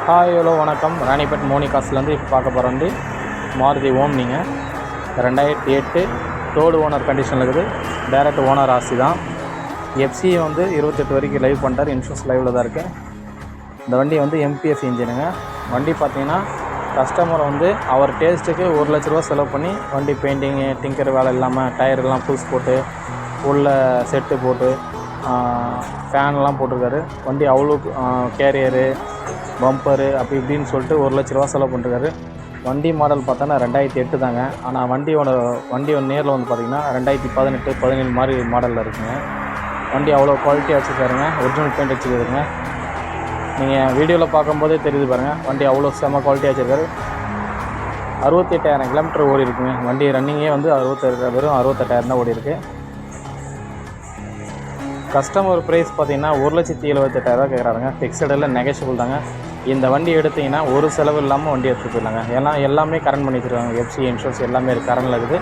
Hi hello வணக்கம். ராணிப்பேட் மோனிகாஸ்லேருந்து இப்போ பார்க்க போகிற வண்டி மாருதி ஓம்னிங்க. 2008 தேர்டு ஓனர் கண்டிஷனில் இருக்குது. டைரக்ட் ஓனர் ராசி தான். எஃப்சி வந்து 28 வரைக்கும் லைவ் பண்ணிட்டார். இன்சூரன்ஸ் லைவில் தான் இருக்குது. இந்த வண்டி வந்து எம்பிஎஃப் இன்ஜினுங்க. வண்டி பார்த்திங்கன்னா கஸ்டமர் வந்து அவர் டேஸ்ட்டுக்கு 1 லட்ச ரூபா செலவு பண்ணி வண்டி பெயிண்டிங்கு டிங்கர் வேலை இல்லாமல் டயர்லாம் புதுசு போட்டு உள்ள செட்டு போட்டு ஃபேன்லாம் போட்டிருக்காரு. வண்டி அவ்வளோ கேரியரு பம்பரு அப்படி இப்படின்னு சொல்லிட்டு 1 லட்ச ரூபா செலவு பண்ணிருக்காரு. வண்டி மாடல் பார்த்தோன்னா 2008 தாங்க. ஆனால் வண்டி நேரில் வந்து பார்த்திங்கன்னா 2018 17 மாதிரி மாடலில் இருக்குங்க. வண்டி அவ்வளோ குவாலிட்டியாக வச்சுருக்காருங்க. Original paint வச்சுருக்காருங்க. நீங்கள் வீடியோவில் பார்க்கும்போதே தெரியுது பாருங்கள். வண்டி அவ்வளோ செம்ம குவாலிட்டியாக வச்சுருக்காரு. 68,000 கிலோமீட்டர் ஓடி இருக்குங்க. வண்டி ரன்னிங்கே வந்து வெறும் 68,000 தான் ஓடி இருக்குது. கஸ்டமர் ப்ரைஸ் பார்த்திங்கன்னா 1,78,000 கேட்குறாருங்க. ஃபிக்ஸடில் நெகஷியபிள் தாங்க. இந்த வண்டி எடுத்திங்கன்னா ஒரு செலவு இல்லாமல் வண்டி எடுத்துகிட்டு போயிடலாங்க. எல்லாமே கரண்ட் பண்ணி வச்சுருக்காங்க. எஃப்சி இன்சூரன்ஸ் எல்லாமே கரண்டில் இருக்குது.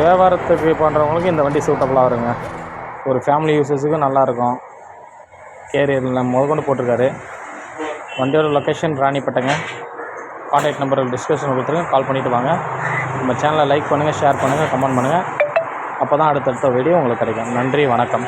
வியாபாரத்துக்கு பண்ணுறவங்களுக்கு இந்த வண்டி சூட்டபுளாக வருங்க. ஒரு ஃபேமிலி யூஸஸுக்கும் நல்லாயிருக்கும். கேரியரில் முதற்கொண்டு போட்டிருக்காரு. வண்டியோட லொக்கேஷன் ராணிப்பேட்டைங்க. கான்டாக்ட் நம்பர் டிஸ்கிரிப்ஷன் கொடுத்துருங்க. கால் பண்ணிவிட்டு வாங்க. நம்ம சேனலை லைக் பண்ணுங்கள், ஷேர் பண்ணுங்கள், கமெண்ட் பண்ணுங்கள். அப்போ தான் அடுத்தடுத்த வீடியோ உங்களுக்கு கிடைக்கும். நன்றி, வணக்கம்.